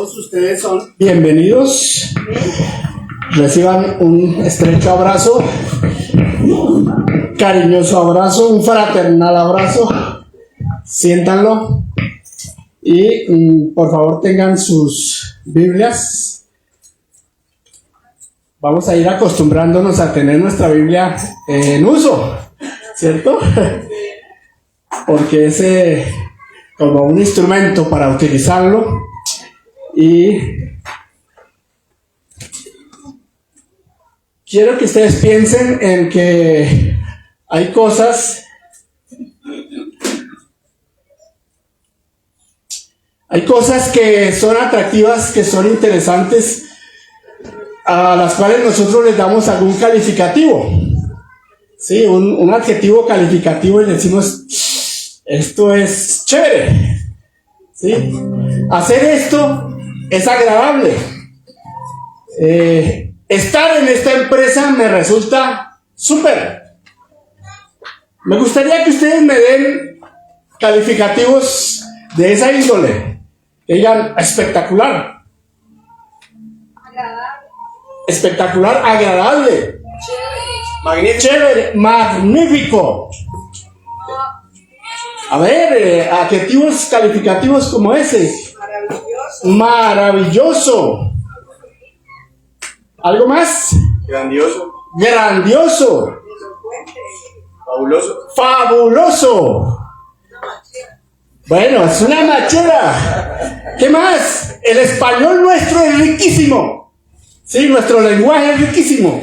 todos ustedes son bienvenidos. Reciban un estrecho abrazo, cariñoso abrazo, un fraternal abrazo. Siéntanlo y por favor tengan sus Biblias. Vamos a ir acostumbrándonos a tener nuestra Biblia en uso, ¿cierto? Porque es como un instrumento para utilizarlo. Y quiero que ustedes piensen en que hay cosas que son atractivas, que son interesantes, a las cuales nosotros les damos algún calificativo, ¿sí? Un adjetivo calificativo y decimos, esto es chévere, ¿sí? Hacer esto es agradable. Estar en esta empresa me resulta súper. Me gustaría que ustedes me den calificativos de esa índole. Que digan espectacular. Agradable. Espectacular, agradable. Chévere, magnífico. A ver, adjetivos calificativos como ese. Maravilloso. ¿Algo más? Grandioso. Fabuloso. Bueno, es una machera. ¿Qué más? El español nuestro es riquísimo. Sí, nuestro lenguaje es riquísimo.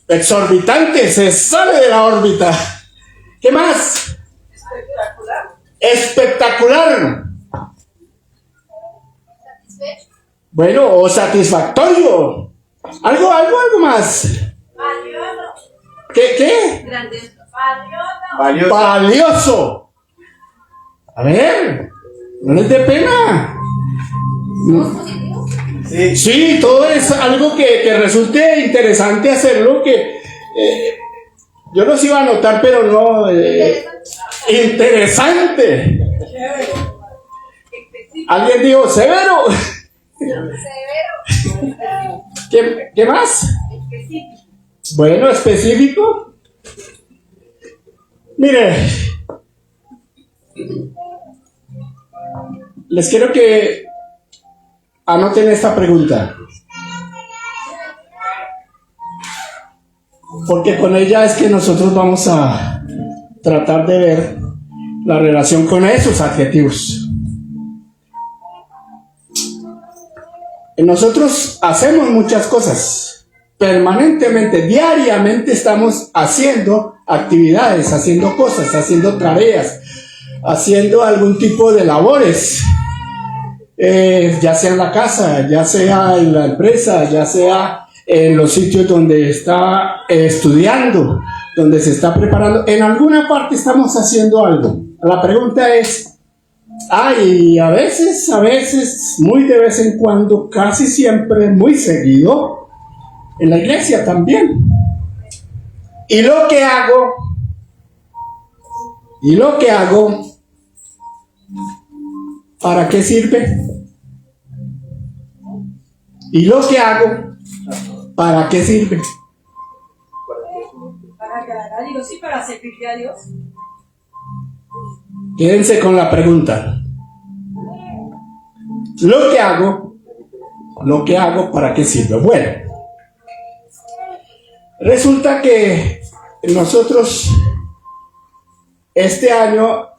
Exorbitante, se sale de la órbita. ¿Qué más? Espectacular. Bueno, o satisfactorio. Algo más. Valioso. ¿Qué? Grandioso. Valioso. A ver, no les dé pena. Sí, todo es algo que resulte interesante hacerlo, que yo los iba a anotar, pero no. Interesante. ¿Alguien dijo severo? ¿Qué más? Bueno, específico. Mire, les quiero que anoten esta pregunta, porque con ella es que nosotros vamos a tratar de ver la relación con esos adjetivos. Nosotros hacemos muchas cosas, permanentemente, diariamente estamos haciendo actividades, haciendo cosas, haciendo tareas, haciendo algún tipo de labores, ya sea en la casa, ya sea en la empresa, ya sea en los sitios donde está estudiando, donde se está preparando. En alguna parte estamos haciendo algo. La pregunta es, y a veces, muy de vez en cuando, casi siempre, muy seguido, en la iglesia también. Y lo que hago, ¿para qué sirve? Y lo que hago, ¿para qué sirve? Para agradar a Dios y para servirle a Dios. Quédense con la pregunta. Lo que hago, ¿para qué sirve? Bueno, resulta que nosotros este año,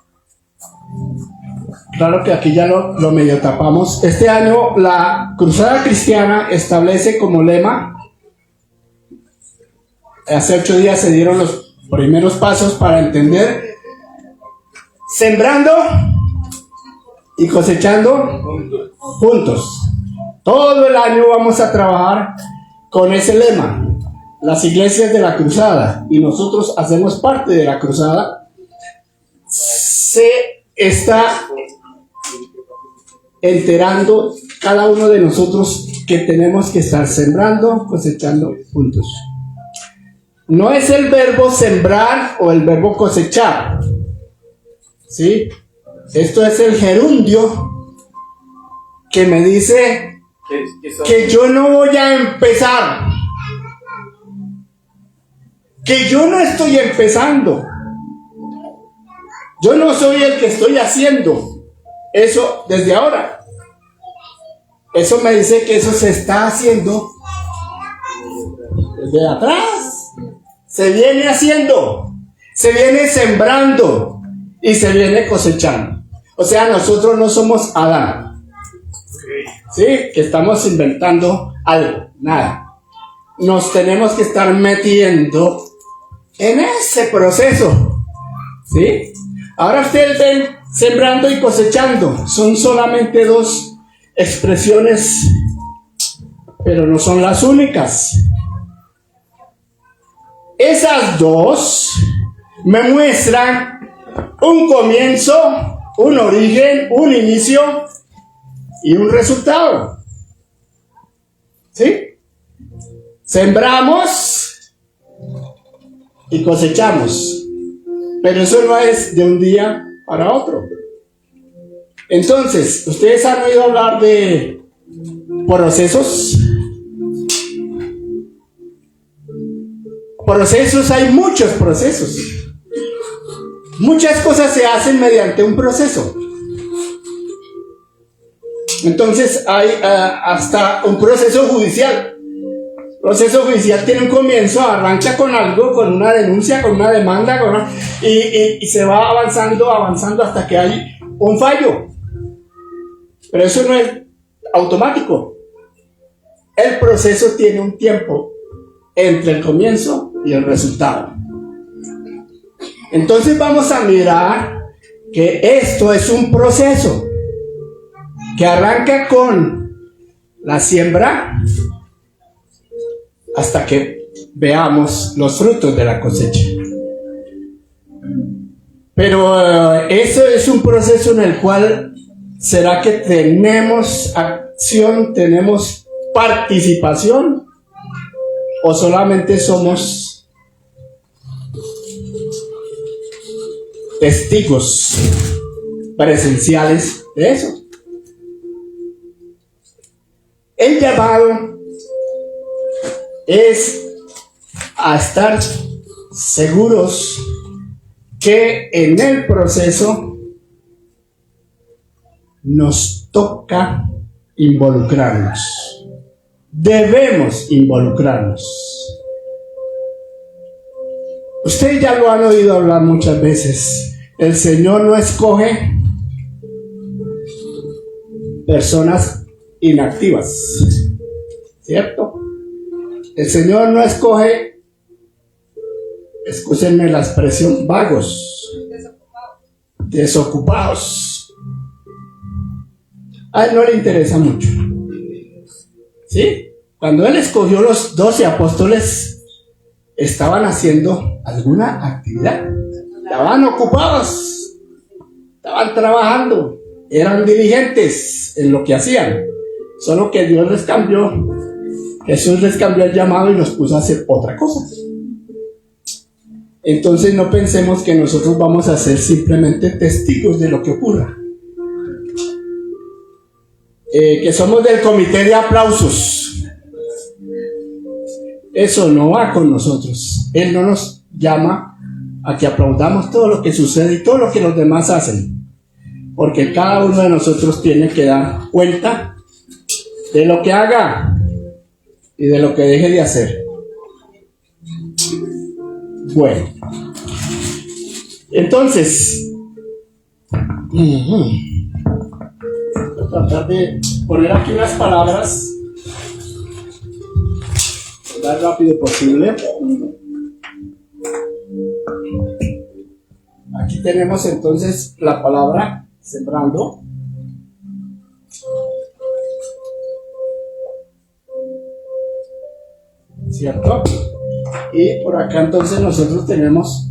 claro que aquí ya lo medio tapamos, este año la Cruzada Cristiana establece como lema, hace 8 días se dieron los primeros pasos para entender, sembrando y cosechando juntos. Todo el año vamos a trabajar con ese lema. Las iglesias de la Cruzada, y nosotros hacemos parte de la Cruzada, se está enterando cada uno de nosotros que tenemos que estar sembrando, cosechando juntos. No es el verbo sembrar o el verbo cosechar, ¿sí? Esto es el gerundio que me dice que yo no voy a empezar, que yo no estoy empezando, yo no soy el que estoy haciendo eso desde ahora. Eso me dice que eso se está haciendo desde atrás, se viene haciendo, se viene sembrando y se viene cosechando. O sea, nosotros no somos Adán, ¿sí? Que estamos inventando algo, nada. Nos tenemos que estar metiendo en ese proceso, ¿sí? Ahora ustedes ven sembrando y cosechando, son solamente dos expresiones, pero no son las únicas. Esas dos me muestran un comienzo, un origen, un inicio y un resultado. ¿Sí? Sembramos y cosechamos, pero eso no es de un día para otro. Entonces, ¿ustedes han oído hablar de procesos? Procesos, hay muchos procesos. Muchas cosas se hacen mediante un proceso. Entonces hay hasta un proceso judicial. El proceso judicial tiene un comienzo, arranca con algo, con una denuncia, con una demanda, y se va avanzando hasta que hay un fallo. Pero eso no es automático. El proceso tiene un tiempo entre el comienzo y el resultado. Entonces vamos a mirar que esto es un proceso que arranca con la siembra hasta que veamos los frutos de la cosecha. Pero eso es un proceso en el cual ¿será que tenemos acción, tenemos participación o solamente somos testigos presenciales de eso? El llamado es a estar seguros que en el proceso nos toca involucrarnos. Debemos involucrarnos. Ustedes ya lo han oído hablar muchas veces. El Señor no escoge personas inactivas, ¿cierto? El Señor no escoge, escúchenme la expresión, vagos, desocupados. A Él no le interesa mucho, ¿sí? Cuando Él escogió los 12 apóstoles, estaban haciendo alguna actividad, estaban ocupados, estaban trabajando, eran diligentes en lo que hacían, solo que Dios les cambió, Jesús les cambió el llamado y los puso a hacer otra cosa. Entonces no pensemos que nosotros vamos a ser simplemente testigos de lo que ocurra, que somos del comité de aplausos. Eso no va con nosotros. Él no nos llama a que aplaudamos todo lo que sucede y todo lo que los demás hacen, porque cada uno de nosotros tiene que dar cuenta de lo que haga y de lo que deje de hacer. Bueno, entonces voy a tratar de poner aquí unas palabras lo más rápido posible. Aquí tenemos entonces la palabra sembrando. ¿Cierto? Y por acá entonces nosotros tenemos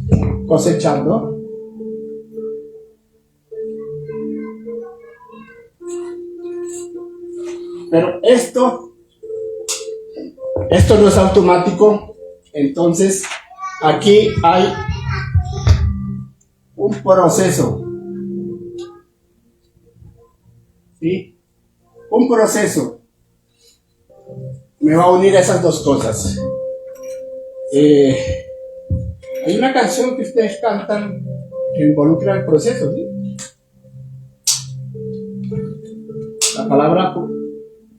cosechando. Pero esto no es automático. Entonces aquí hay un proceso, ¿sí? un proceso me va a unir a esas dos cosas. Hay una canción que ustedes cantan que involucra el proceso, ¿sí? La palabra,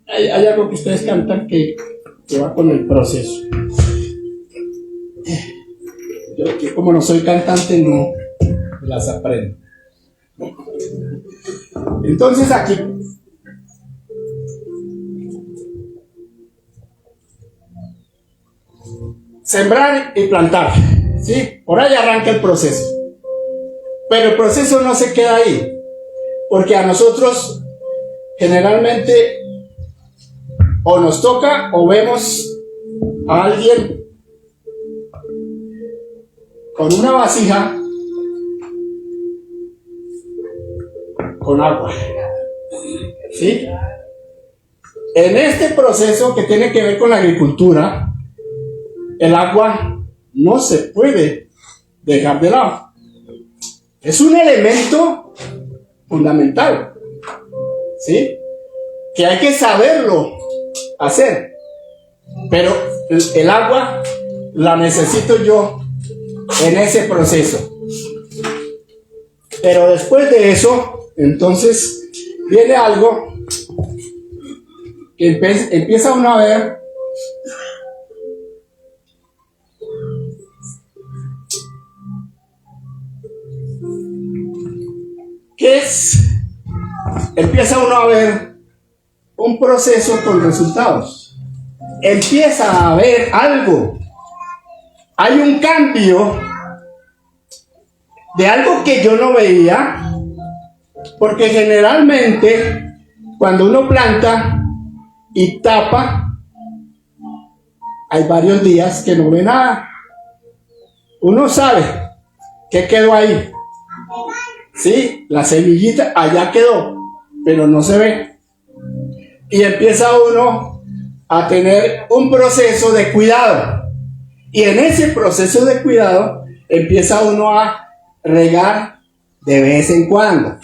hay algo que ustedes cantan que va con el proceso. Yo como no soy cantante, no las aprendo. Entonces aquí sembrar y plantar, ¿sí? Por ahí arranca el proceso. Pero el proceso no se queda ahí, porque a nosotros generalmente o nos toca o vemos a alguien con una vasija con agua, ¿sí? En este proceso que tiene que ver con la agricultura, el agua no se puede dejar de lado. Es un elemento fundamental, ¿sí? Que hay que saberlo hacer. Pero el agua la necesito yo en ese proceso. Pero después de eso, entonces viene algo que empieza uno a ver que empieza uno a ver un proceso con resultados. Empieza a ver algo. Hay un cambio de algo que yo no veía, porque generalmente cuando uno planta y tapa, hay varios días que no ve nada. Uno sabe que quedó ahí. Sí, la semillita allá quedó, pero no se ve. Y empieza uno a tener un proceso de cuidado. Y en ese proceso de cuidado empieza uno a regar de vez en cuando.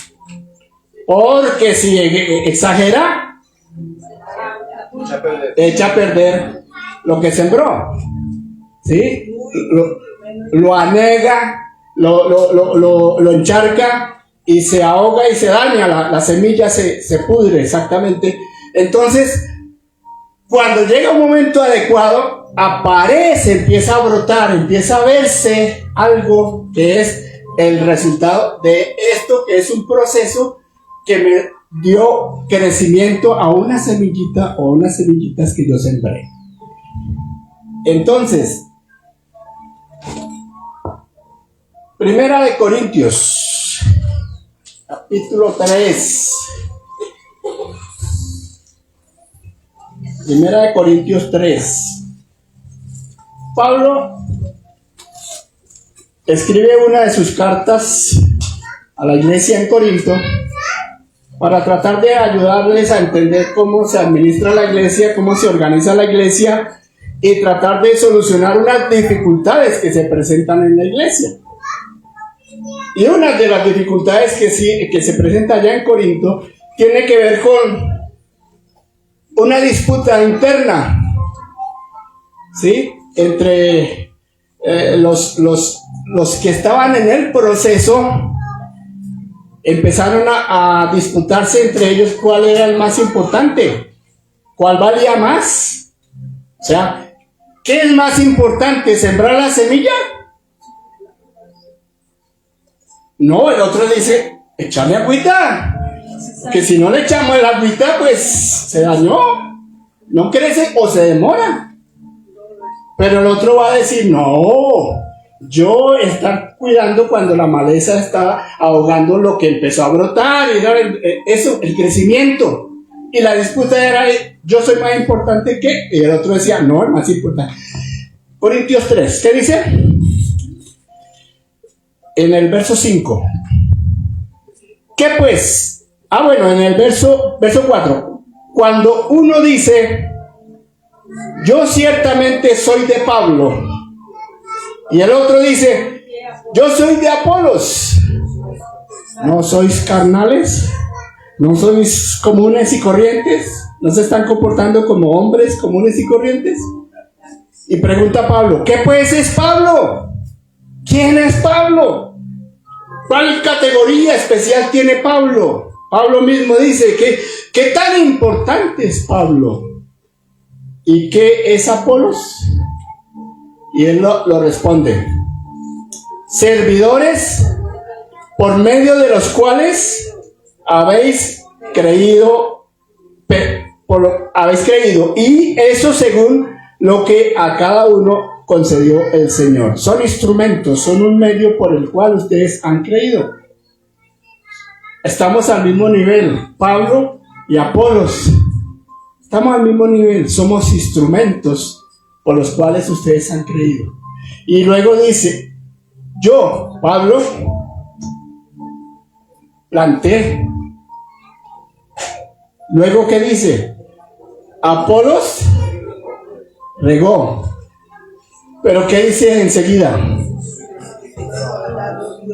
Porque si exagera, echa a perder lo que sembró. ¿Sí? Lo anega, lo encharca y se ahoga y se daña, la semilla se pudre, exactamente. Entonces, cuando llega un momento adecuado, aparece, empieza a brotar, empieza a verse algo que es el resultado de esto, que es un proceso que me dio crecimiento a una semillita o unas semillitas que yo sembré. Entonces, Primera de Corintios, capítulo 3. Primera de Corintios 3. Pablo escribe una de sus cartas a la iglesia en Corinto para tratar de ayudarles a entender cómo se administra la iglesia, cómo se organiza la iglesia y tratar de solucionar unas dificultades que se presentan en la iglesia. Y una de las dificultades que se presenta allá en Corinto tiene que ver con una disputa interna, ¿sí? Entre los que estaban en el proceso. Empezaron a disputarse entre ellos cuál era el más importante, cuál valía más. O sea, ¿qué es más importante? ¿Sembrar la semilla? No, el otro dice, echarle agüita, que si no le echamos el agüita, pues se dañó, no crece o se demora. Pero el otro va a decir, no, yo estar cuidando cuando la maleza está ahogando lo que empezó a brotar, y era el crecimiento. Y la disputa era, yo soy más importante que, y el otro decía, no, es más importante. Corintios 3, ¿qué dice? En el verso 5. ¿Qué pues? Bueno, en el verso 4. Cuando uno dice, yo ciertamente soy de Pablo, y el otro dice, yo soy de Apolos, ¿no sois carnales? ¿No sois comunes y corrientes? ¿No se están comportando como hombres comunes y corrientes? Y pregunta Pablo, ¿qué pues es Pablo? ¿Quién es Pablo? ¿Cuál categoría especial tiene Pablo? Pablo mismo dice que ¿qué tan importante es Pablo? ¿Y qué es Apolos? Y él lo responde: servidores por medio de los cuales habéis creído, y eso según lo que a cada uno concedió el Señor. Son instrumentos, son un medio por el cual ustedes han creído. Estamos al mismo nivel, Pablo y Apolos. Estamos al mismo nivel, somos instrumentos por los cuales ustedes han creído. Y luego dice, yo, Pablo, planté. Luego, ¿qué dice? Apolos regó. Pero ¿qué dice enseguida?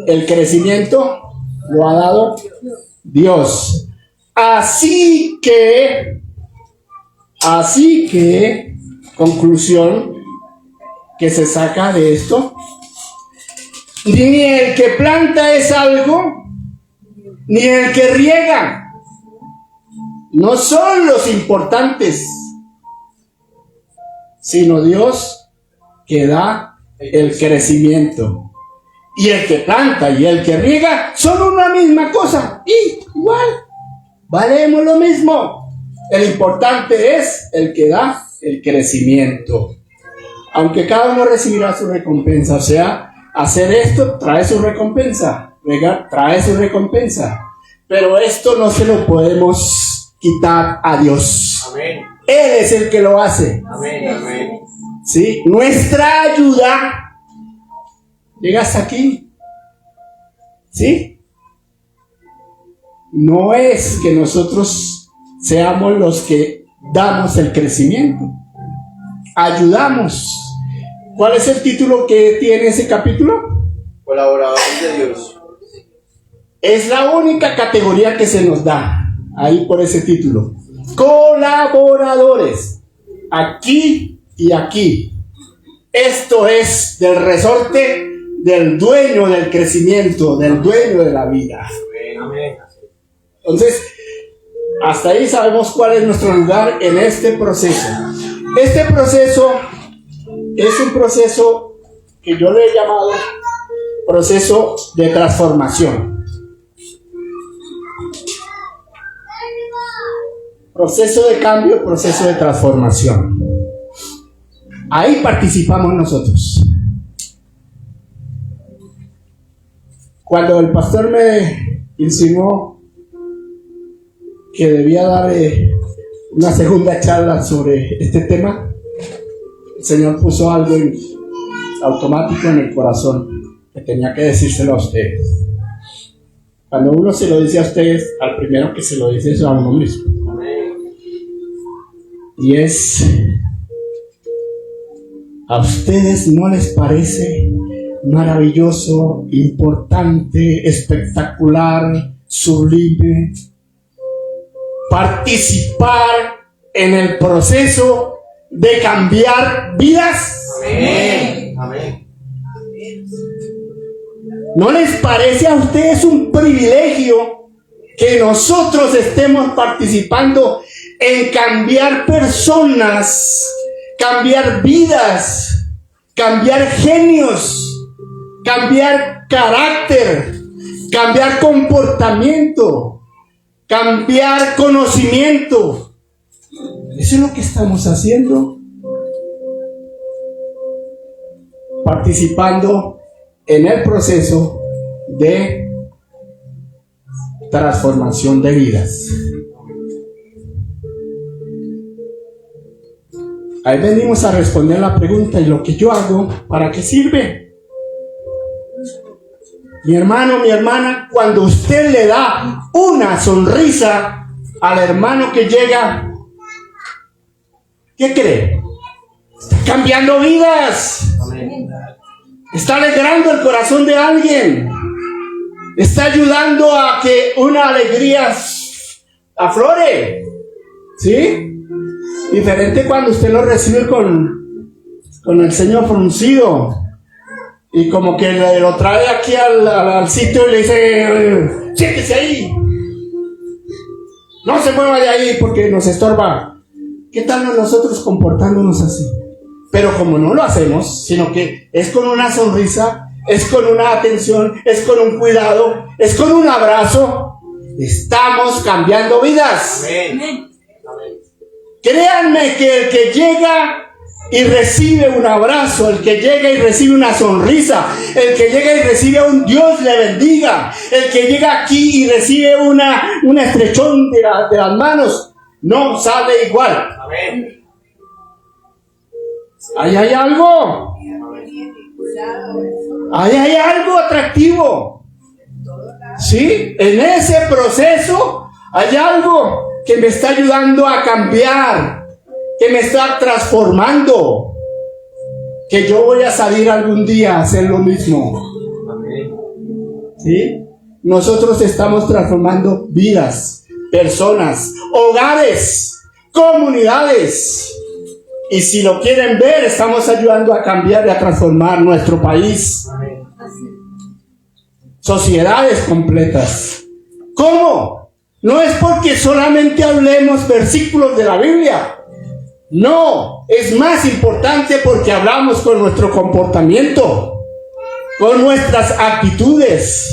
El crecimiento lo ha dado Dios. Así que, conclusión que se saca de esto, ni el que planta es algo, ni el que riega. No son los importantes, sino Dios que da el crecimiento. Y el que planta y el que riega son una misma cosa. Y igual, valemos lo mismo. El importante es el que da el crecimiento. Aunque cada uno recibirá su recompensa. O sea, hacer esto trae su recompensa. Regar trae su recompensa. Pero esto no se lo podemos quitar a Dios. Amén. Él es el que lo hace. Amén, amén. ¿Sí? Nuestra ayuda llega hasta aquí. ¿Sí? No es que nosotros seamos los que damos el crecimiento. Ayudamos. ¿Cuál es el título que tiene ese capítulo? Colaboradores de Dios. Es la única categoría que se nos da. Ahí por ese título. Colaboradores. Aquí y aquí. Esto es del resorte del dueño del crecimiento, del dueño de la vida. Amén. Entonces, hasta ahí sabemos cuál es nuestro lugar en este proceso. Este proceso es un proceso que yo le he llamado proceso de transformación. Proceso de cambio, proceso de transformación. Ahí participamos nosotros. Cuando el pastor me insinuó que debía dar una segunda charla sobre este tema, el Señor puso algo automático en el corazón que tenía que decírselo a ustedes. Cuando uno se lo dice a ustedes, al primero que se lo dice es a uno mismo. Y es, ¿a ustedes no les parece maravilloso, importante, espectacular, sublime participar en el proceso de cambiar vidas? Amén. Amén. ¿No les parece a ustedes un privilegio que nosotros estemos participando en cambiar personas, cambiar vidas, cambiar genios, cambiar carácter, cambiar comportamiento, cambiar conocimiento? Eso es lo que estamos haciendo, participando en el proceso de transformación de vidas. Ahí venimos a responder la pregunta: ¿y lo que yo hago, para qué sirve? Mi hermano, mi hermana, cuando usted le da una sonrisa al hermano que llega, ¿qué cree? Está cambiando vidas. Amén. Está alegrando el corazón de alguien. Está ayudando a que una alegría aflore. ¿Sí? Diferente cuando usted lo recibe con el ceño fruncido y como que lo trae aquí al sitio y le dice, siéntese ahí, no se mueva de ahí porque nos estorba. ¿Qué tal nosotros comportándonos así? Pero como no lo hacemos, sino que es con una sonrisa, es con una atención, es con un cuidado, es con un abrazo, estamos cambiando vidas. Amén. Créanme que el que llega y recibe un abrazo, el que llega y recibe una sonrisa, el que llega y recibe un Dios le bendiga, el que llega aquí y recibe un estrechón de las manos, no sale igual. Amén. Ahí hay algo. Ahí hay algo atractivo. ¿Sí? En ese proceso hay algo que me está ayudando a cambiar, que me está transformando, que yo voy a salir algún día a hacer lo mismo. Amén. ¿Sí? Nosotros estamos transformando vidas, personas, hogares, comunidades. Y si lo quieren ver, estamos ayudando a cambiar y a transformar nuestro país. Amén. Sociedades completas. ¿Cómo? No es porque solamente hablemos versículos de la Biblia. No, es más importante porque hablamos con nuestro comportamiento, con nuestras actitudes,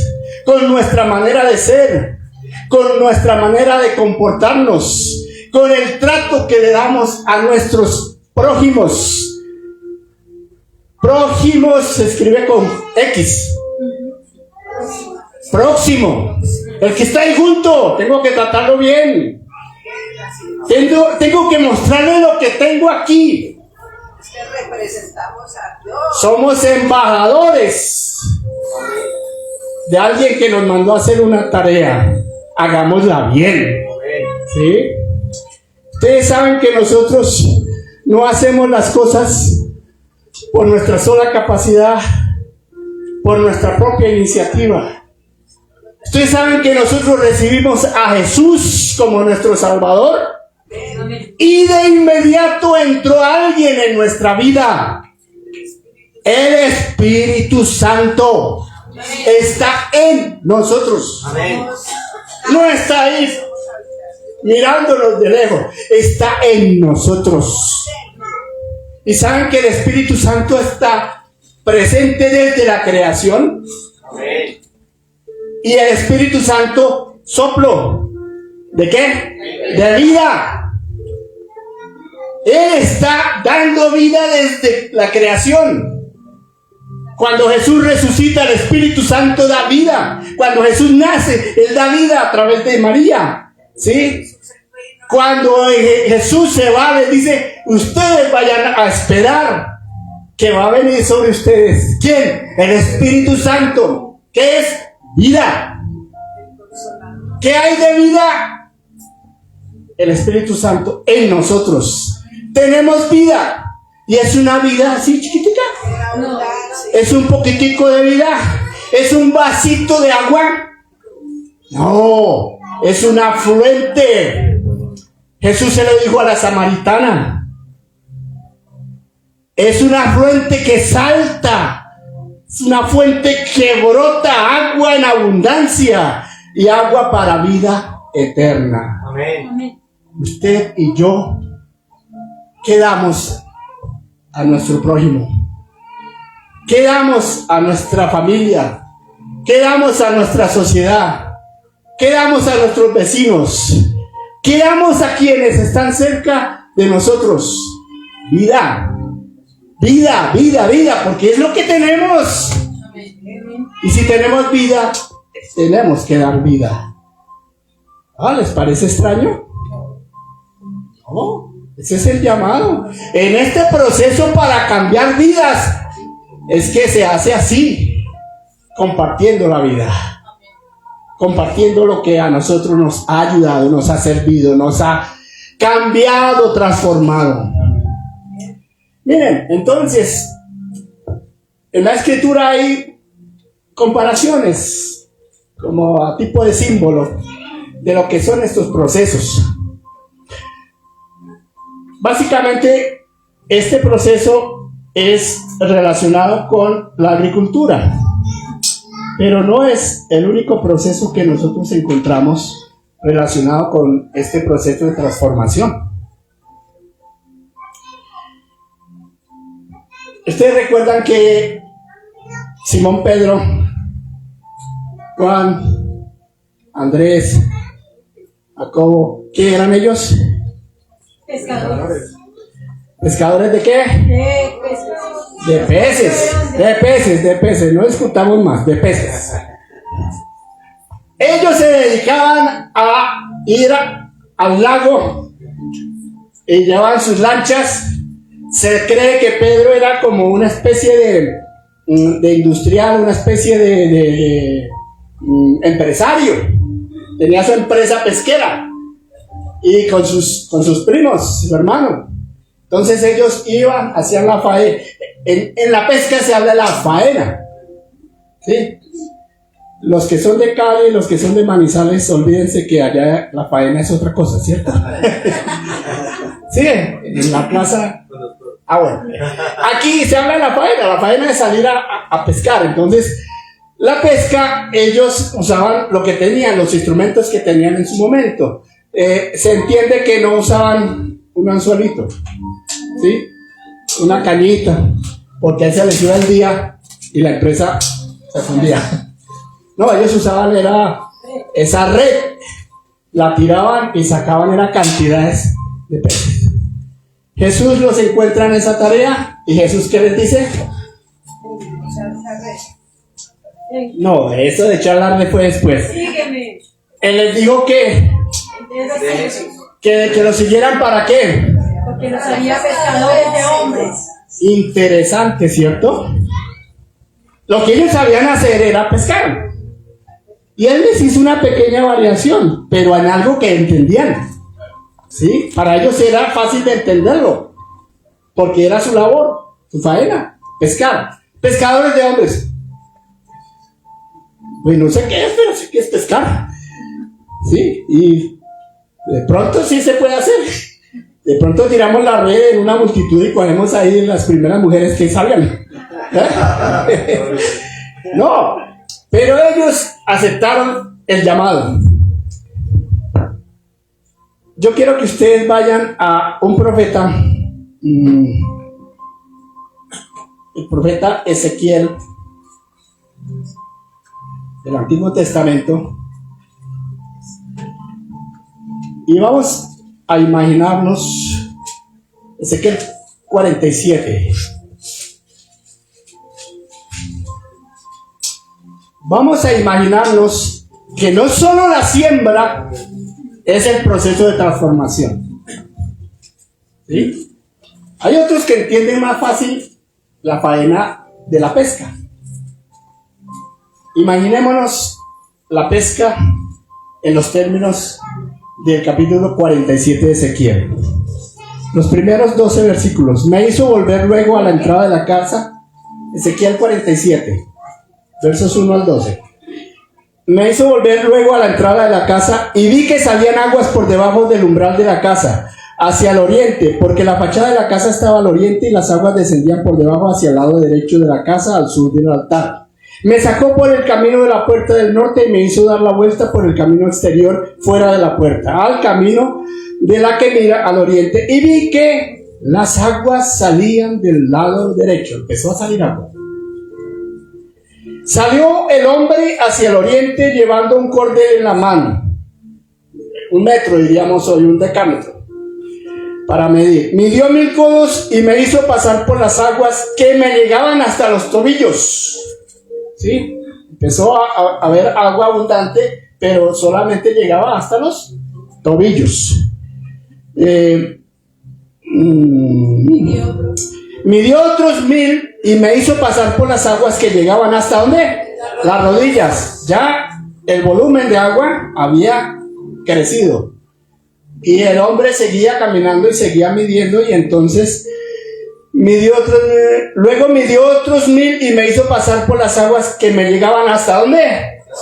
con nuestra manera de ser, con nuestra manera de comportarnos, con el trato que le damos a nuestros prójimos. Prójimos se escribe con X. Próximo. El que está ahí junto, tengo que tratarlo bien. Tengo que mostrarle lo que tengo aquí. Es que representamos a Dios. Somos embajadores de alguien que nos mandó a hacer una tarea. Hagámosla bien. ¿Sí? Ustedes saben que nosotros no hacemos las cosas por nuestra sola capacidad, por nuestra propia iniciativa. Ustedes saben que nosotros recibimos a Jesús como nuestro Salvador. Y de inmediato entró alguien en nuestra vida. El Espíritu Santo está en nosotros. Amén. No está ahí mirándonos de lejos, está en nosotros. Y saben que el Espíritu Santo está presente desde la creación. Amén. Y el Espíritu Santo soplo. ¿De qué? De vida. Él está dando vida desde la creación. Cuando Jesús resucita, el Espíritu Santo da vida. Cuando Jesús nace, Él da vida a través de María. ¿Sí? Cuando Jesús se va, les dice, ustedes vayan a esperar que va a venir sobre ustedes. ¿Quién? El Espíritu Santo. ¿Qué es? Vida. ¿Qué hay de vida? El Espíritu Santo en nosotros. Tenemos vida. Y es una vida así chiquitica. No. Es un poquitico de vida. Es un vasito de agua. No, es una fuente. Jesús se lo dijo a la samaritana. Es una fuente que salta. Es una fuente que brota agua en abundancia y agua para vida eterna. Amén. Usted y yo, ¿qué damos a nuestro prójimo? ¿Qué damos a nuestra familia? ¿Qué damos a nuestra sociedad? ¿Qué damos a nuestros vecinos? ¿Qué damos a quienes están cerca de nosotros? Vida. Vida, vida, vida, porque es lo que tenemos. Y si tenemos vida, tenemos que dar vida. ¿Les parece extraño? No, ese es el llamado. En este proceso para cambiar vidas, es que se hace así, compartiendo la vida, compartiendo lo que a nosotros nos ha ayudado, nos ha servido, nos ha cambiado, transformado. Miren, entonces, en la escritura hay comparaciones, como a tipo de símbolo, de lo que son estos procesos. Básicamente, este proceso es relacionado con la agricultura, pero no es el único proceso que nosotros encontramos relacionado con este proceso de transformación. Ustedes recuerdan que Simón Pedro, Juan, Andrés, Jacobo, ¿qué eran ellos? Pescadores. ¿Pescadores de qué? De peces, no discutamos más, de peces. Ellos se dedicaban a ir al lago y llevaban sus lanchas. Se cree que Pedro era como una especie de industrial, una especie de empresario. Tenía su empresa pesquera y con sus primos, su hermano. Entonces ellos iban, hacían la faena. En la pesca se habla de la faena, ¿sí? Los que son de Cali y los que son de Manizales, olvídense que allá la faena es otra cosa, ¿cierto? Sí, en la plaza. Bueno, aquí se habla de la faena es salir a pescar. Entonces, la pesca, ellos usaban lo que tenían, los instrumentos que tenían en su momento. Se entiende que no usaban un anzuelito, ¿sí? Una cañita, porque ahí se les iba el día y la empresa se fundía. No, ellos usaban esa red, la tiraban y sacaban cantidades de peces. Jesús los encuentra en esa tarea y Jesús, ¿qué les dice? No, eso de echar la red fue después. Sígueme. Él les dijo que lo siguieran, ¿para qué? Porque los haría pescadores de hombres. Interesante, ¿cierto? Lo que ellos sabían hacer era pescar. Y él les hizo una pequeña variación, pero en algo que entendían. ¿Sí? Para ellos era fácil de entenderlo, porque era su labor, su faena, pescar. Pescadores de hombres. Pues no sé qué es, pero sé que es pescar. ¿Sí? Y de pronto sí se puede hacer. De pronto tiramos la red en una multitud y cogemos ahí las primeras mujeres que salgan. No, pero ellos aceptaron el llamado. Yo quiero que ustedes vayan a un profeta, el profeta Ezequiel, del Antiguo Testamento, y vamos a imaginarnos Ezequiel 47. Vamos a imaginarnos que no solo la siembra es el proceso de transformación, ¿sí? Hay otros que entienden más fácil la faena de la pesca. Imaginémonos la pesca en los términos del capítulo 47 de Ezequiel. Los primeros 12 versículos. Me hizo volver luego a la entrada de la casa. Ezequiel 47, versos 1 al 12. Me hizo volver luego a la entrada de la casa y vi que salían aguas por debajo del umbral de la casa, hacia el oriente, porque la fachada de la casa estaba al oriente y las aguas descendían por debajo hacia el lado derecho de la casa, al sur del altar. Me sacó por el camino de la puerta del norte y me hizo dar la vuelta por el camino exterior fuera de la puerta, al camino de la que mira al oriente, y vi que las aguas salían del lado derecho. Empezó a salir agua. Salió el hombre hacia el oriente llevando un cordel en la mano, 1 metro diríamos hoy, 1 decámetro, para medir. Midió 1000 codos y me hizo pasar por las aguas que me llegaban hasta los tobillos. ¿Sí? Empezó a haber agua abundante, pero solamente llegaba hasta los tobillos. Midió otros 1000 y me hizo pasar por las aguas que llegaban hasta ¿dónde? Las rodillas. Ya el volumen de agua había crecido. Y el hombre seguía caminando y seguía midiendo, y entonces luego midió otros 1000 y me hizo pasar por las aguas que me llegaban hasta ¿dónde?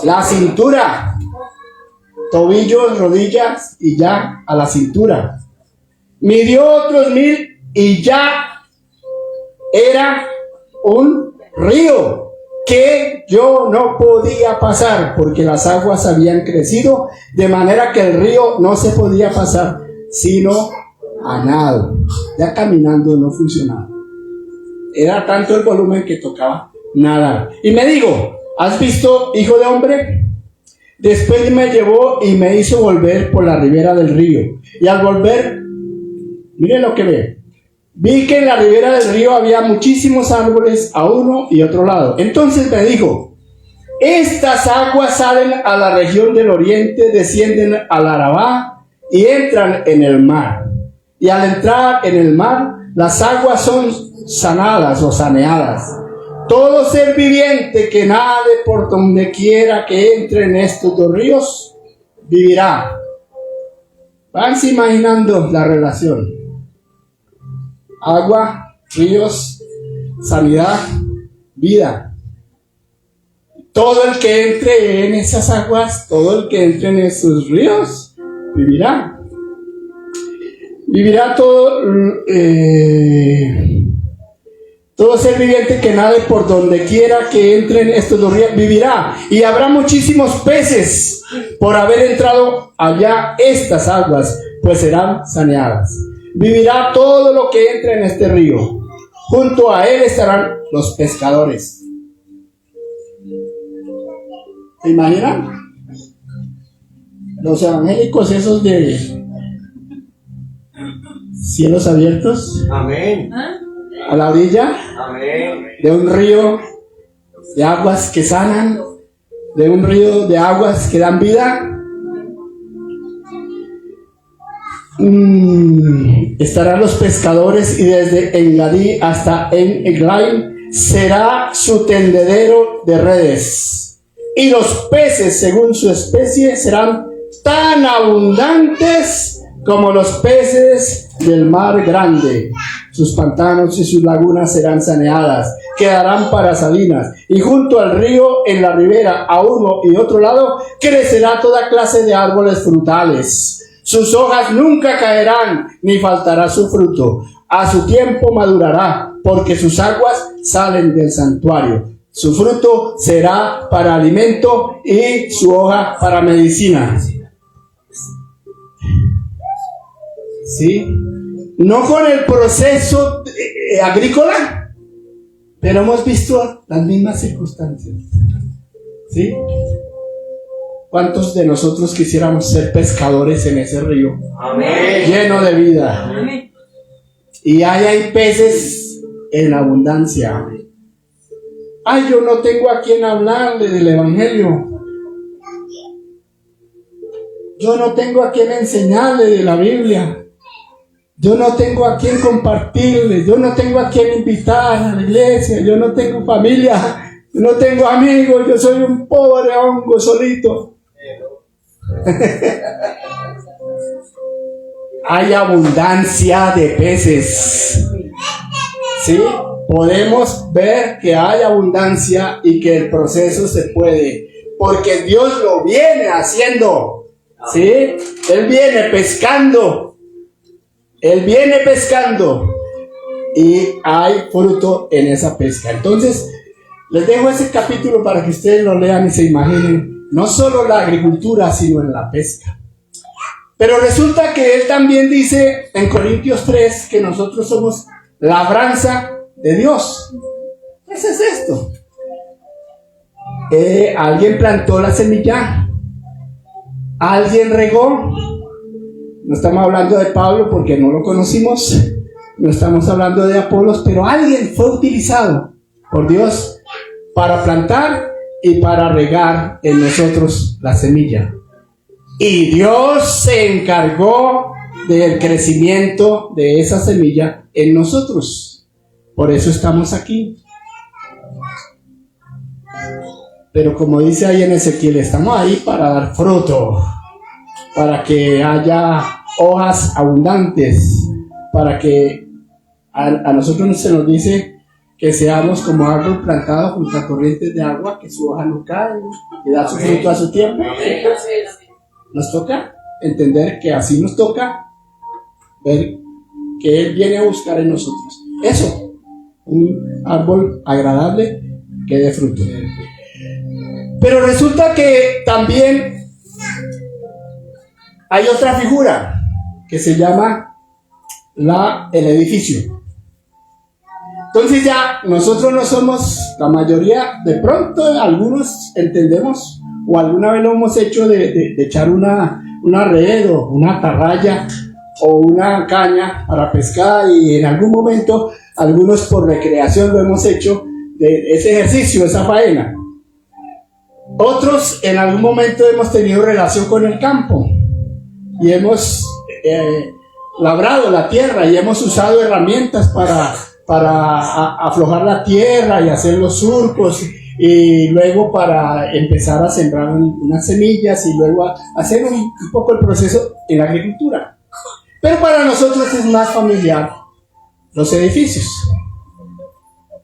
La cintura. tobillos, rodillas y ya a la cintura. Midió otros 1000 y ya era un río que yo no podía pasar porque las aguas habían crecido, de manera que el río no se podía pasar sino a nado. Ya caminando no funcionaba. Era tanto el volumen que tocaba nadar. Y me dijo: ¿has visto, hijo de hombre? Después me llevó y me hizo volver por la ribera del río. Y al volver, miren lo que ve. Vi que en la ribera del río había muchísimos árboles a uno y otro lado. Entonces me dijo: estas aguas salen a la región del oriente, descienden al Arabá y entran en el mar. Y al entrar en el mar, las aguas son sanadas o saneadas. Todo ser viviente que nade por donde quiera que entre en estos dos ríos, vivirá. Vanse imaginando la relación. Agua, ríos, sanidad, vida. Todo el que entre en esas aguas, todo el que entre en esos ríos, vivirá. Vivirá todo ser viviente que nade por donde quiera que entre en estos dos ríos, vivirá. Y habrá muchísimos peces por haber entrado allá estas aguas, pues serán saneadas. Vivirá todo lo que entre en este río. Junto a él estarán los pescadores. ¿Se imaginan? Los evangélicos esos de cielos abiertos. Amén. A la orilla. Amén. De un río de aguas que sanan. De un río de aguas que dan vida. Estarán los pescadores, y desde Engadí hasta En-Eglaim será su tendedero de redes, y los peces según su especie serán tan abundantes como los peces del mar grande. Sus pantanos y sus lagunas serán saneadas, quedarán para salinas, y junto al río, en la ribera, a uno y otro lado, crecerá toda clase de árboles frutales. Sus hojas nunca caerán, ni faltará su fruto. A su tiempo madurará, porque sus aguas salen del santuario. Su fruto será para alimento y su hoja para medicina. ¿Sí? No con el proceso agrícola, pero hemos visto las mismas circunstancias. ¿Sí? ¿Cuántos de nosotros quisiéramos ser pescadores en ese río? Amén. Lleno de vida. Amén. Y hay peces en abundancia. Ay, yo no tengo a quien hablarle del evangelio. Yo no tengo a quien enseñarle de la Biblia. Yo no tengo a quien compartirle. Yo no tengo a quien invitar a la iglesia. Yo no tengo familia. Yo no tengo amigos. Yo soy un pobre hongo solito. Hay abundancia de peces. ¿Sí? Podemos ver que hay abundancia y que el proceso se puede, porque Dios lo viene haciendo. ¿Sí? Él viene pescando. Él viene pescando. Y hay fruto en esa pesca. Entonces, les dejo ese capítulo para que ustedes lo lean y se imaginen. No solo la agricultura, sino en la pesca. Pero resulta que él también dice en Corintios 3 que nosotros somos labranza de Dios. ¿Qué es esto? Alguien plantó la semilla, alguien regó. No estamos hablando de Pablo porque no lo conocimos, no estamos hablando de Apolos, pero alguien fue utilizado por Dios para plantar y para regar en nosotros la semilla. Y Dios se encargó del crecimiento de esa semilla en nosotros. Por eso estamos aquí. Pero como dice ahí en Ezequiel, estamos ahí para dar fruto, para que haya hojas abundantes, para que a nosotros se nos dice que seamos como árbol plantado junto a corrientes de agua, que su hoja no cae, y da su fruto a su tiempo. nos toca entender que así nos toca ver que Él viene a buscar en nosotros. Eso, un árbol agradable que dé fruto. Pero resulta que también hay otra figura que se llama el edificio. Entonces ya nosotros no somos, la mayoría, de pronto algunos entendemos o alguna vez lo hemos hecho de echar una red o una atarraya o una caña para pescar, y en algún momento algunos por recreación lo hemos hecho, de ese ejercicio, esa faena. Otros en algún momento hemos tenido relación con el campo y hemos labrado la tierra y hemos usado herramientas para aflojar la tierra y hacer los surcos, y luego para empezar a sembrar unas semillas y luego hacer un poco el proceso en la agricultura. Pero para nosotros es más familiar los edificios.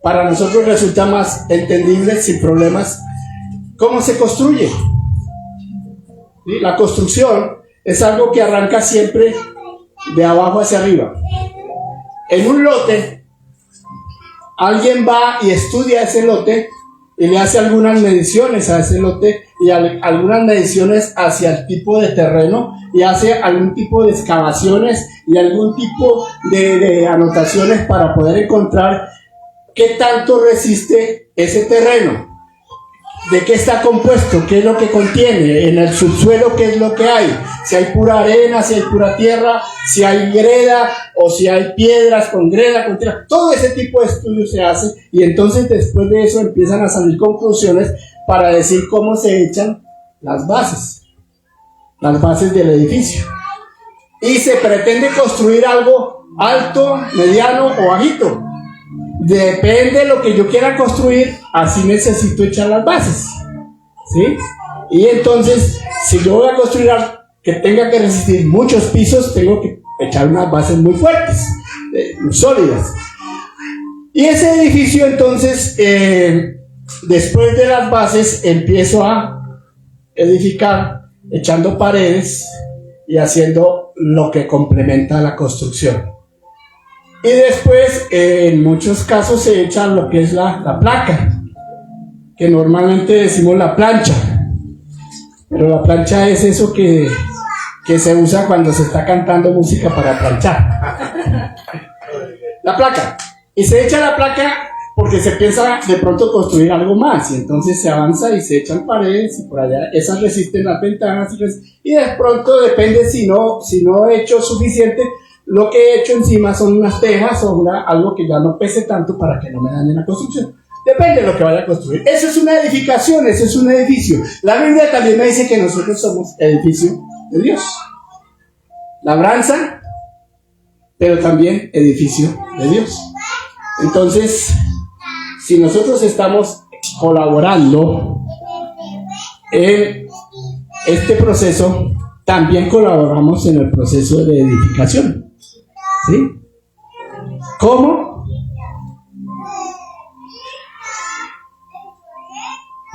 Para nosotros resulta más entendible, sin problemas, cómo se construye. ¿Sí? La construcción es algo que arranca siempre de abajo hacia arriba. En un lote, alguien va y estudia ese lote y le hace algunas mediciones a ese lote y algunas mediciones hacia el tipo de terreno, y hace algún tipo de excavaciones y algún tipo de anotaciones para poder encontrar qué tanto resiste ese terreno, de qué está compuesto, qué es lo que contiene, en el subsuelo qué es lo que hay, si hay pura arena, si hay pura tierra, si hay greda o si hay piedras con greda, con tierra. Todo ese tipo de estudios se hace, y entonces después de eso empiezan a salir conclusiones para decir cómo se echan las bases del edificio. Y se pretende construir algo alto, mediano o bajito. Depende de lo que yo quiera construir, así necesito echar las bases, ¿sí? Y entonces, si yo voy a construir algo que tenga que resistir muchos pisos, tengo que echar unas bases muy fuertes, sólidas. Y ese edificio, entonces, después de las bases, empiezo a edificar, echando paredes y haciendo lo que complementa la construcción. Y después, en muchos casos, se echa lo que es la placa, que normalmente decimos la plancha, pero la plancha es eso que se usa cuando se está cantando música para planchar. La placa. Y se echa la placa porque se piensa de pronto construir algo más, y entonces se avanza y se echan paredes, y por allá esas resisten las ventanas, y de pronto depende si no he hecho suficiente. Lo que he hecho encima son unas tejas o algo que ya no pese tanto para que no me dañe la construcción. Depende de lo que vaya a construir. Eso es una edificación, eso es un edificio. La Biblia también me dice que nosotros somos edificio de Dios. Labranza, pero también edificio de Dios. Entonces, si nosotros estamos colaborando en este proceso, también colaboramos en el proceso de edificación. ¿Sí? ¿Cómo?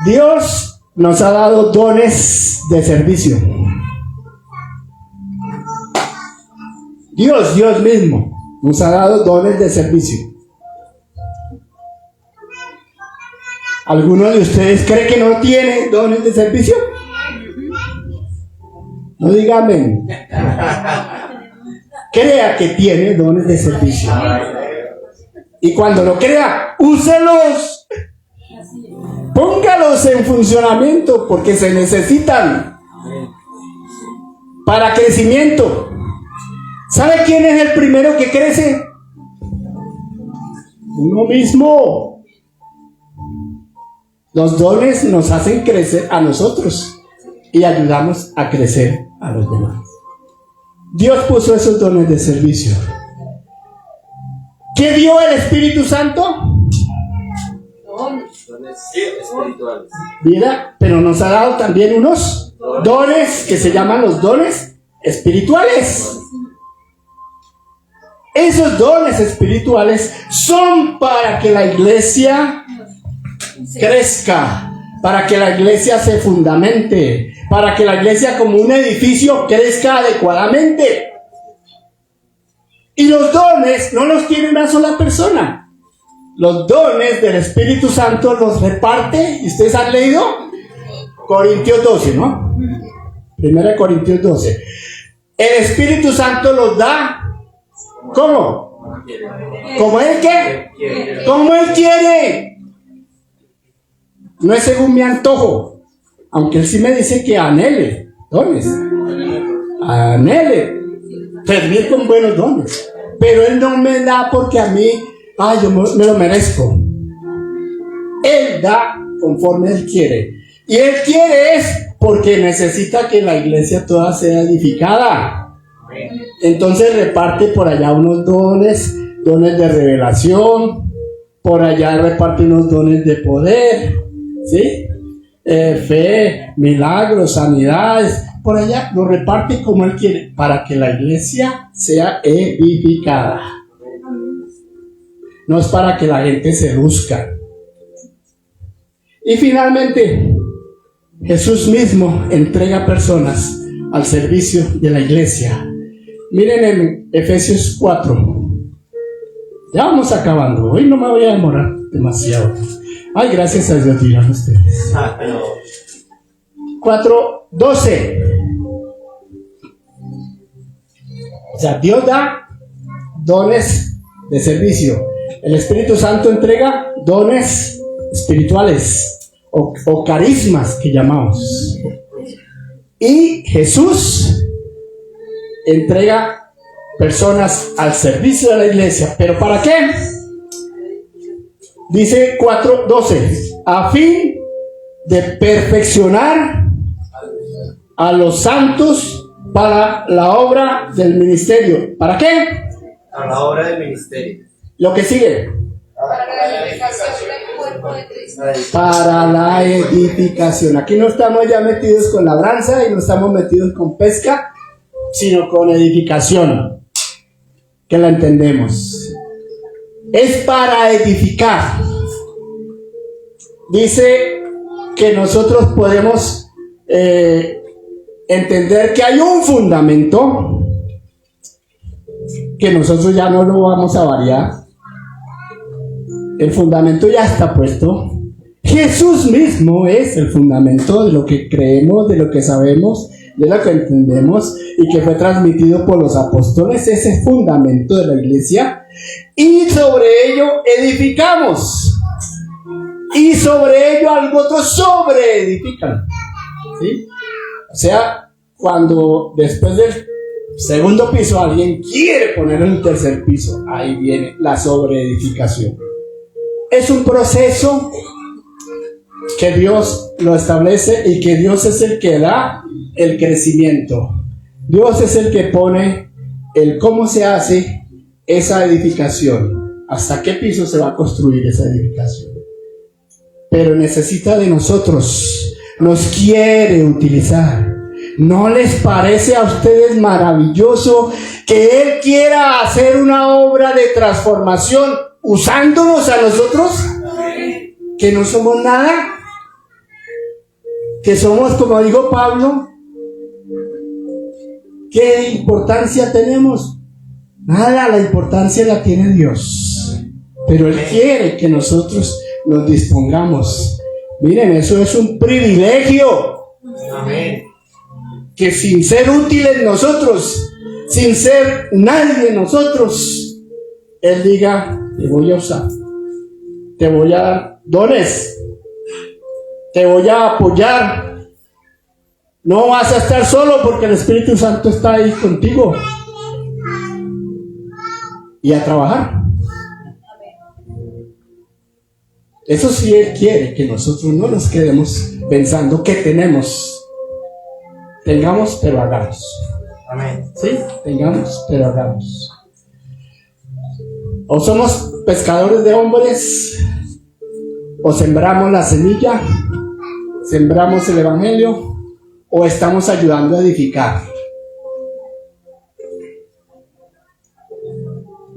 Dios nos ha dado dones de servicio. Dios mismo nos ha dado dones de servicio. ¿Alguno de ustedes cree que no tiene dones de servicio? No diga amén. Crea que tiene dones de servicio. Y cuando lo crea, úselos. Póngalos en funcionamiento, porque se necesitan para crecimiento. ¿Sabe quién es el primero que crece? Uno mismo. Los dones nos hacen crecer a nosotros y ayudamos a crecer a los demás. Dios puso esos dones de servicio. ¿Qué dio el Espíritu Santo? Dones espirituales. Mira, pero nos ha dado también unos dones que se llaman los dones espirituales. Esos dones espirituales son para que la iglesia crezca, para que la iglesia se fundamente, para que la iglesia como un edificio crezca adecuadamente. Y los dones no los tiene una sola persona. Los dones del Espíritu Santo los reparte, y ustedes han leído Corintios 12, ¿no? 1 Corintios 12. El Espíritu Santo los da, ¿cómo? ¿Como Él qué? Como Él quiere. No es según mi antojo, aunque Él sí me dice que anhele dones, anhele servir con buenos dones, pero Él no me da porque a mí, yo me lo merezco. Él da conforme Él quiere, y Él quiere es porque necesita que la iglesia toda sea edificada. Entonces reparte por allá unos dones de revelación, por allá reparte unos dones de poder, ¿sí? Fe, milagros, sanidades, por allá lo reparte como Él quiere, para que la iglesia sea edificada. No es para que la gente se luzca. Y finalmente, Jesús mismo entrega personas al servicio de la iglesia. Miren en Efesios 4. Ya vamos acabando. Hoy no me voy a demorar demasiado. Ay, gracias a Dios, dirán ustedes. 4:12. O sea, Dios da dones de servicio. El Espíritu Santo entrega dones espirituales o carismas que llamamos. Y Jesús entrega personas al servicio de la iglesia. ¿Pero para qué? Dice 4:12, a fin de perfeccionar a los santos para la obra del ministerio. ¿Para qué? Para la obra del ministerio. Lo que sigue. Para la edificación del cuerpo de Cristo. Para la edificación. Aquí no estamos ya metidos con labranza y no estamos metidos con pesca, sino con edificación, que la entendemos. Es para edificar. Dice que nosotros podemos entender que hay un fundamento que nosotros ya no lo vamos a variar. El fundamento ya está puesto. Jesús mismo es el fundamento de lo que creemos, de lo que sabemos, de lo que entendemos y que fue transmitido por los apóstoles. Ese fundamento de la iglesia, y sobre ello edificamos, y sobre ello algo otro sobre edifican, ¿sí? O sea, cuando después del segundo piso alguien quiere poner un tercer piso, ahí viene la sobreedificación. Es un proceso que Dios lo establece y que Dios es el que da el crecimiento. Dios es el que pone el cómo se hace esa edificación, hasta qué piso se va a construir esa edificación. Pero necesita de nosotros, nos quiere utilizar. ¿No les parece a ustedes maravilloso que Él quiera hacer una obra de transformación usándonos a nosotros? Que no somos nada, que somos, como dijo Pablo, ¿qué importancia tenemos? Nada, la importancia la tiene Dios, pero Él quiere que nosotros nos dispongamos. Miren, eso es un privilegio. Amén. Que sin ser útiles nosotros, sin ser nadie nosotros, Él diga, te voy a usar, te voy a dar dones, te voy a apoyar. No vas a estar solo porque el Espíritu Santo está ahí contigo. Y a trabajar. Eso sí, Él quiere que nosotros no nos quedemos pensando que tenemos. Tengamos, pero hagamos. Amén. ¿Sí? Tengamos, pero hagamos. O somos pescadores de hombres, o sembramos la semilla, sembramos el evangelio, o estamos ayudando a edificar.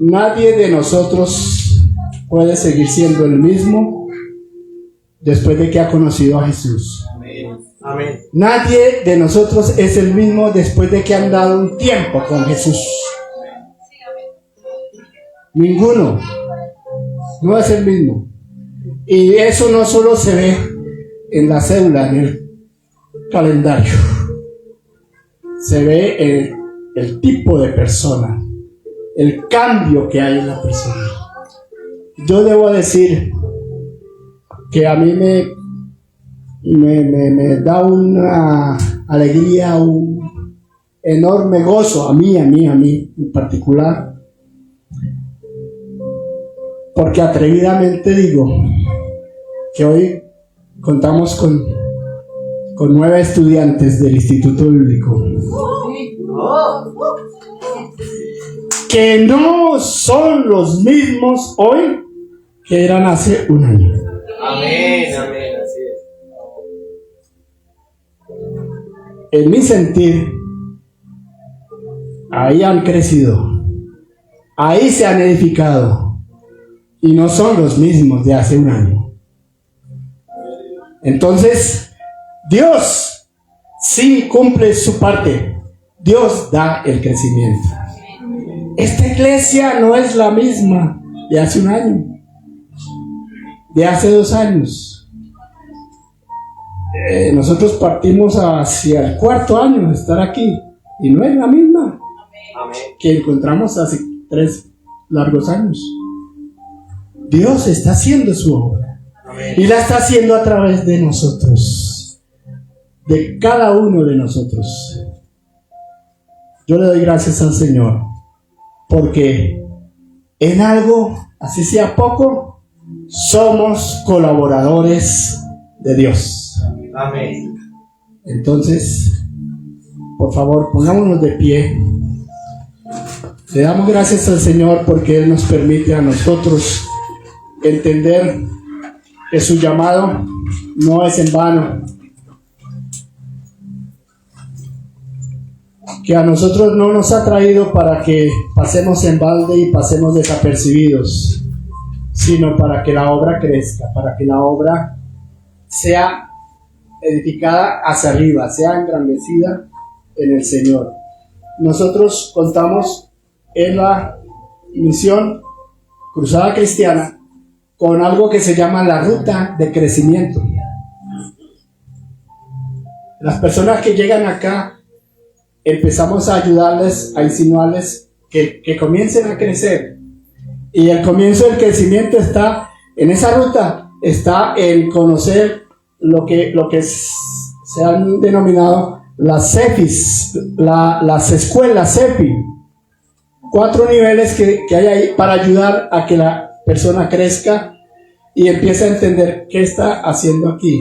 Nadie de nosotros puede seguir siendo el mismo después de que ha conocido a Jesús. Amén. Amén. Nadie de nosotros es el mismo después de que han dado un tiempo con Jesús. Ninguno. No es el mismo. Y eso no solo se ve en la cédula, en el calendario. Se ve en el tipo de persona, el cambio que hay en la persona. Yo debo decir que a mí me da una alegría, un enorme gozo, a mí en particular, porque atrevidamente digo que hoy contamos con 9 estudiantes del Instituto Bíblico que no son los mismos hoy que eran hace un año. Amén, amén, así es. En mi sentir, ahí han crecido, ahí se han edificado y no son los mismos de hace un año. Entonces, Dios sí cumple su parte. Dios da el crecimiento. Esta iglesia no es la misma de hace un año, de hace 2 años. Nosotros partimos hacia el 4º año de estar aquí y no es la misma que encontramos hace 3 largos años. Dios está haciendo su obra y la está haciendo a través de nosotros, de cada uno de nosotros. Yo le doy gracias al Señor porque en algo, así sea poco, somos colaboradores de Dios. Amén. Entonces, por favor, pongámonos de pie. Le damos gracias al Señor porque Él nos permite a nosotros entender que su llamado no es en vano, que a nosotros no nos ha traído para que pasemos en balde y pasemos desapercibidos, sino para que la obra crezca, para que la obra sea edificada hacia arriba, sea engrandecida en el Señor. Nosotros contamos en la misión Cruzada Cristiana con algo que se llama la ruta de crecimiento. Las personas que llegan acá empezamos a ayudarles, a insinuarles que comiencen a crecer. Y el comienzo del crecimiento está en esa ruta, está en conocer lo que se han denominado las CEFIs, las escuelas CEFI. 4 niveles que hay ahí para ayudar a que la persona crezca y empiece a entender qué está haciendo aquí.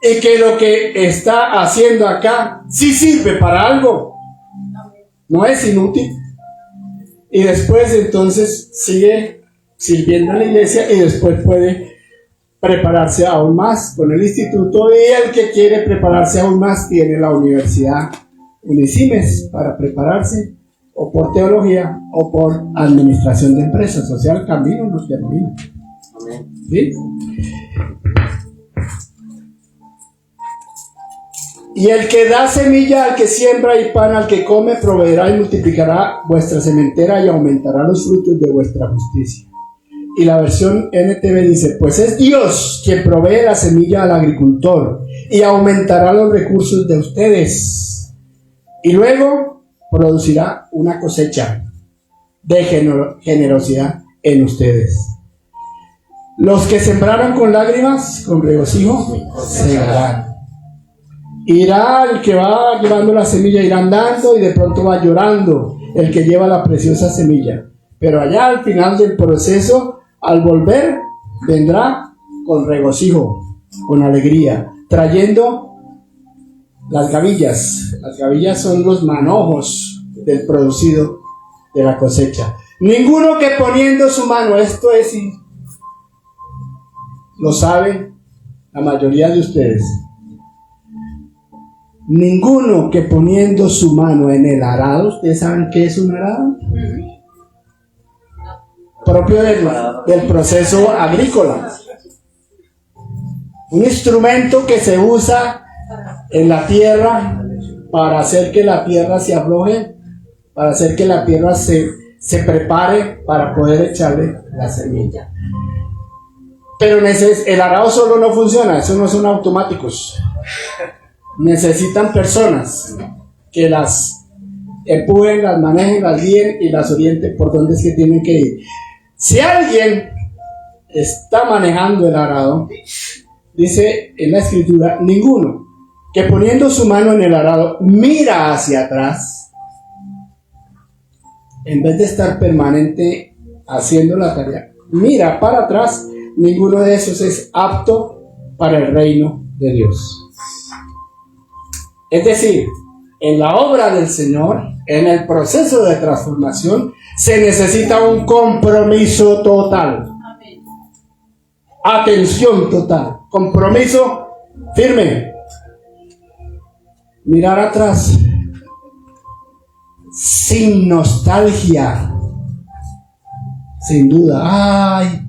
Y que lo que está haciendo acá sí sirve para algo. No es inútil. Y después entonces sigue sirviendo a la iglesia y después puede prepararse aún más con el instituto, y el que quiere prepararse aún más tiene la universidad Unisimes para prepararse, o por teología o por administración de empresas. O sea, el camino no termina. ¿Sí? Y el que da semilla al que siembra y pan al que come, proveerá y multiplicará vuestra sementera y aumentará los frutos de vuestra justicia. Y la versión NTV dice: pues es Dios quien provee la semilla al agricultor y aumentará los recursos de ustedes. Y luego producirá una cosecha de generosidad en ustedes. Los que sembraron con lágrimas, con regocijo, segarán. Irá el que va llevando la semilla, irá andando y de pronto va llorando el que lleva la preciosa semilla. Pero allá al final del proceso, al volver, vendrá con regocijo, con alegría, trayendo las gavillas. Las gavillas son los manojos del producido de la cosecha. Ninguno que poniendo su mano, esto es, lo saben la mayoría de ustedes, ninguno que poniendo su mano en el arado, ¿ustedes saben qué es un arado? Propio del proceso agrícola. Un instrumento que se usa en la tierra para hacer que la tierra se afloje, para hacer que la tierra se prepare para poder echarle la semilla. Pero el arado solo no funciona, eso no son automáticos. Necesitan personas que las empujen, las manejen, las guíen y las orienten por donde es que tienen que ir. Si alguien está manejando el arado, dice en la escritura, ninguno que poniendo su mano en el arado mira hacia atrás, en vez de estar permanente haciendo la tarea, mira para atrás, ninguno de esos es apto para el reino de Dios. Es decir, en la obra del Señor, en el proceso de transformación, se necesita un compromiso total. Atención total, compromiso firme. Mirar atrás sin nostalgia, sin duda. Ay,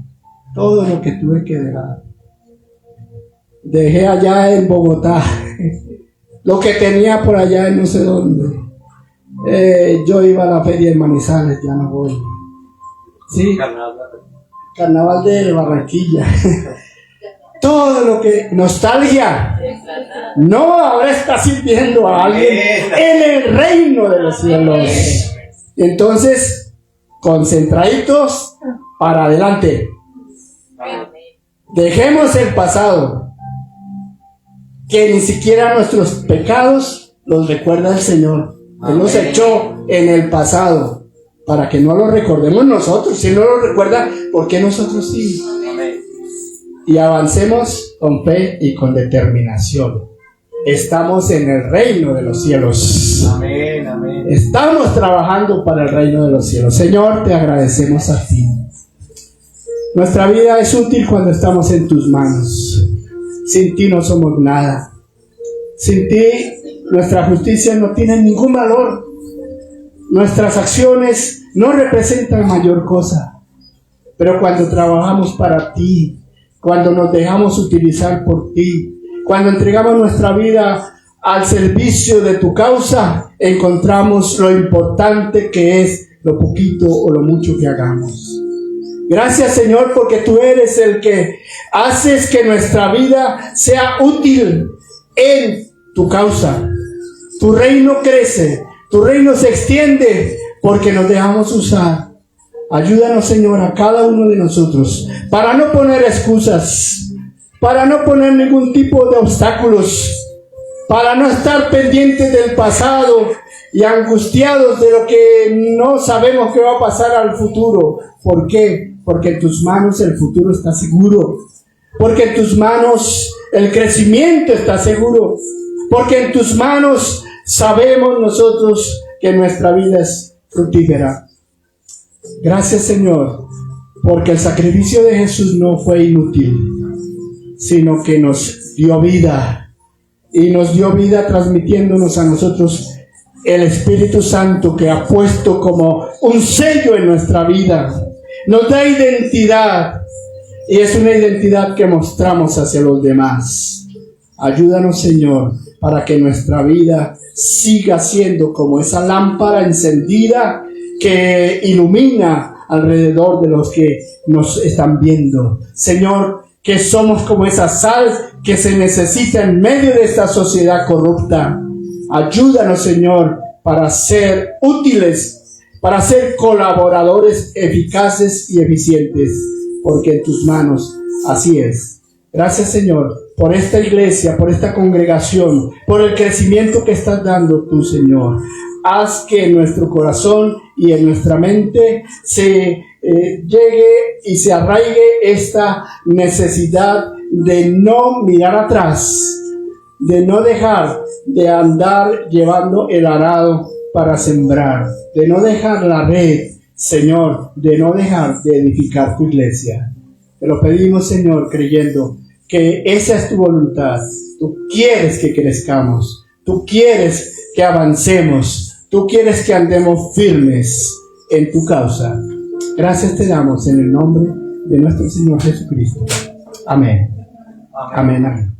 todo lo que tuve que dejar. Dejé allá en Bogotá lo que tenía por allá en no sé dónde. Yo iba a la feria de Manizales, ya no voy. Sí, Carnaval de Barranquilla. Todo lo que... Nostalgia. No, ahora está sirviendo a alguien en el reino de los cielos. Entonces, concentraditos para adelante. Dejemos el pasado, que ni siquiera nuestros pecados los recuerda el Señor. Él los echó en el pasado para que no lo recordemos nosotros. Si Él no lo recuerda, ¿por qué nosotros sí? Y avancemos con fe y con determinación. Estamos en el reino de los cielos. Amén, amén. Estamos trabajando para el reino de los cielos. Señor, te agradecemos a ti. Nuestra vida es útil cuando estamos en tus manos. Sin ti no somos nada. Sin ti nuestra justicia no tiene ningún valor. Nuestras acciones no representan mayor cosa. Pero cuando trabajamos para ti, cuando nos dejamos utilizar por ti, cuando entregamos nuestra vida al servicio de tu causa, encontramos lo importante que es lo poquito o lo mucho que hagamos. Gracias, Señor, porque tú eres el que haces que nuestra vida sea útil en tu causa. Tu reino crece, tu reino se extiende porque nos dejamos usar. Ayúdanos, Señor, a cada uno de nosotros para no poner excusas, para no poner ningún tipo de obstáculos, para no estar pendientes del pasado y angustiados de lo que no sabemos qué va a pasar al futuro. ¿Por qué? Porque en tus manos el futuro está seguro, porque en tus manos el crecimiento está seguro, porque en tus manos sabemos nosotros que nuestra vida es fructífera. Gracias, Señor, porque el sacrificio de Jesús no fue inútil, sino que nos dio vida, y nos dio vida transmitiéndonos a nosotros el Espíritu Santo, que ha puesto como un sello en nuestra vida. Nos da identidad, y es una identidad que mostramos hacia los demás. Ayúdanos, Señor, para que nuestra vida siga siendo como esa lámpara encendida que ilumina alrededor de los que nos están viendo. Señor, que somos como esa sal que se necesita en medio de esta sociedad corrupta. Ayúdanos, Señor, para ser útiles, para ser colaboradores eficaces y eficientes, porque en tus manos así es. Gracias, Señor, por esta iglesia, por esta congregación, por el crecimiento que estás dando tú, Señor. Haz que en nuestro corazón y en nuestra mente se llegue y se arraigue esta necesidad de no mirar atrás, de no dejar de andar llevando el arado para sembrar, de no dejar la red, Señor, de no dejar de edificar tu iglesia. Te lo pedimos, Señor, creyendo que esa es tu voluntad. Tú quieres que crezcamos, tú quieres que avancemos, tú quieres que andemos firmes en tu causa. Gracias te damos en el nombre de nuestro Señor Jesucristo. Amén. Amén. Amén.